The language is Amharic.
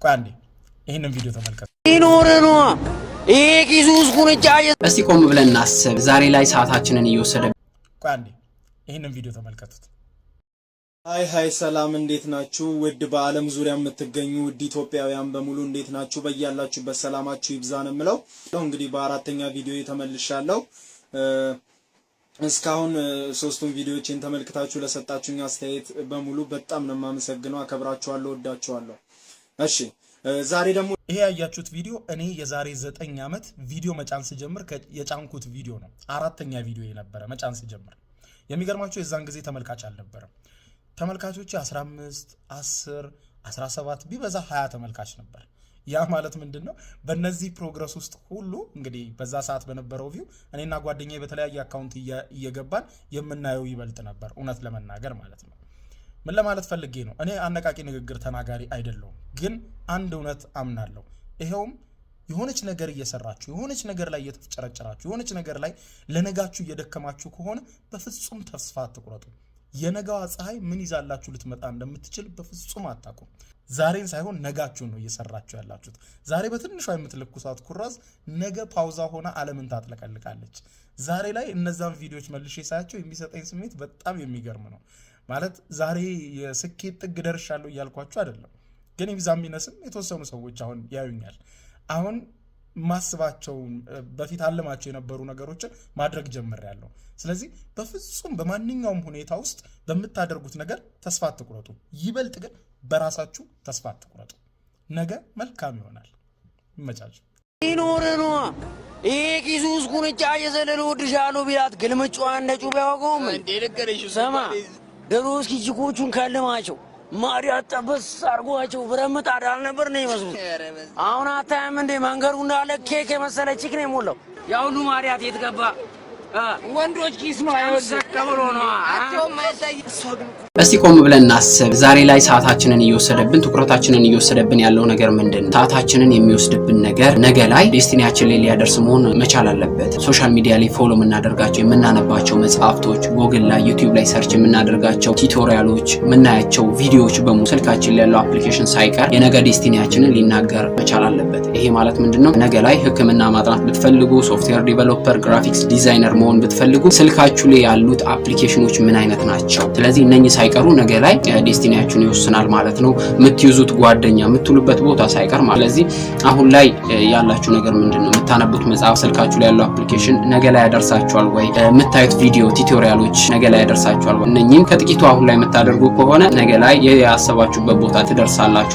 ቋንዴ ይሄንን ቪዲዮ ተመልከቱ። ይኖረኖ ኢየሱስ ኩንጫየ እስቲ ቆም ብለን እናስብ። ዛሬ ላይ ሰዓታችንን እየወሰደ ቋንዴ ይሄንን ቪዲዮ ተመልከቱት። ሃይ ሰላም እንዴት ናችሁ? ውድ በአለም ዙሪያ የምትገኙ ውድ ኢትዮጵያውያን በሙሉ እንዴት ናችሁ? በእያላችሁበት ሰላማችሁ ይብዛን እምለው እንግዲህ በአራተኛ ቪዲዮ ተመልሻለሁ። እስካሁን ሶስቱን ቪዲዮዎችን ተመልክታችሁ ለሰጣችሁኝ አስተያየት በሙሉ በጣም ነው የማመሰግነው። አከብራችኋለሁ፣ ወዳችኋለሁ። እሺ ዛሬ ደግሞ ይሄ ያያችሁት ቪዲዮ እኔ የዛሬ 9 ዓመት ቪዲዮ መጫን ስጀምር የጫንኩት ቪዲዮ ነው። አራተኛ ቪዲዮ የነበረ መጫን ስጀምር የሚገርማችሁ የዛን ጊዜ ተመልካች አልነበረም። ተመልካቾች 15 10 17 ቢበዛ 20 ተመልካች ነበር። ያ ማለት ምንድነው? በእነዚህ ፕሮግረስ ውስጥ ሁሉ እንግዲህ በዛ ሰዓት በነበረው ቪው እኔና ጓደኛዬ በተለያየ አካውንት እየገባን የምናየው ይበልጥ ነበር፣ እውነት ለመናገር ማለት ነው። ምን ለማለት ፈልጌ ነው? እኔ አነቃቂ ንግግር ተናጋሪ አይደለሁም፣ ግን አንድ እውነት አምናለሁ። ይሄውም የሆነች ነገር እየሰራችሁ የሆነች ነገር ላይ እየተጨረጨራችሁ የሆነች ነገር ላይ ለነጋችሁ እየደከማችሁ ከሆነ በፍጹም ተስፋ አትቁረጡ። የነጋዋ ፀሐይ ምን ይዛላችሁ ልትመጣ እንደምትችል በፍጹም አታውቁም። ዛሬን ሳይሆን ነጋችሁን ነው እየሰራችሁ ያላችሁት። ዛሬ በትንሿ የምትለኩሳት ኩራዝ ነገ ፓውዛ ሆና ዓለምን ታጥለቀልቃለች። ዛሬ ላይ እነዛን ቪዲዮዎች መልሼ ሳያቸው የሚሰጠኝ ስሜት በጣም የሚገርም ነው። ማለት ዛሬ የስኬት ጥግ ደርሻለሁ እያልኳችሁ አይደለም፣ ግን ይብዛም ይነስም የተወሰኑ ሰዎች አሁን ያዩኛል። አሁን ማስባቸው በፊት አለማቸው የነበሩ ነገሮችን ማድረግ ጀምሬያለሁ። ስለዚህ በፍጹም በማንኛውም ሁኔታ ውስጥ በምታደርጉት ነገር ተስፋ አትቁረጡ። ይበልጥ ግን በራሳችሁ ተስፋ አትቁረጡ። ነገ መልካም ይሆናል። ይመቻችሁ። ይኖረኖ ኢየሱስ ኩንጫየ ዘለሎ ድሻሎ ቢላት ግልምጫዋ እንደ ጩቤ ያወቀውም እንዴ ለገረሽ ሰማ ደሮስ ኪችኮቹን ካለማቸው ማሪያ ጠበስ አርጓቸው ብረምጣ ዳል ነበር ነው ይመስሉ። አሁን አታየም እንዴ መንገሩ እንዳለ ኬክ የመሰለ ቺክ ነው የሞላው። ያ ሁሉ ማሪያት የትገባ ወንዶች ኪስ ነው አይወሰከብሎ ነው አቶም ማይታይ። እስቲ ቆም ብለን እናስብ። ዛሬ ላይ ሰዓታችንን እየወሰደብን ትኩረታችንን እየወሰደብን ያለው ነገር ምንድነው? ሰዓታችንን የሚወስድብን ነገር ነገ ላይ ዴስቲኒያችን ላይ ሊያደርስ መሆን መቻል አለበት። ሶሻል ሚዲያ ላይ ፎሎ የምናደርጋቸው የምናነባቸው መጽሐፍቶች፣ ጎግል ላይ ዩቲዩብ ላይ ሰርች የምናደርጋቸው ቱቶሪያሎች፣ የምናያቸው ቪዲዮዎች በሙሉ ስልካችን ላይ ያለው አፕሊኬሽን ሳይቀር የነገ ዴስቲኒያችንን ሊናገር መቻል አለበት። ይሄ ማለት ምንድነው? ነገ ላይ ሕክምና ማጥናት ብትፈልጉ፣ ሶፍትዌር ዲቨሎፐር፣ ግራፊክስ ዲዛይነር መሆን ብትፈልጉ ስልካችሁ ላይ ያሉት አፕሊኬሽኖች ምን አይነት ናቸው? ስለዚህ እነኚህ ሳይቀሩ ነገ ላይ ዴስቲኒያችሁን ይወስናል ማለት ነው። የምትይዙት ጓደኛ የምትሉበት ቦታ ሳይቀር ማለት። ስለዚህ አሁን ላይ ያላችሁ ነገር ምንድነው? የምታነቡት መጽሐፍ፣ ስልካችሁ ላይ ያለው አፕሊኬሽን ነገ ላይ ያደርሳችኋል ወይ? የምታዩት ቪዲዮ ቱቶሪያሎች ነገ ላይ ያደርሳችኋል ወይ? እነኚህን ከጥቂቱ አሁን ላይ የምታደርጉ ከሆነ ነገ ላይ ያሰባችሁበት ቦታ ትደርሳላችሁ።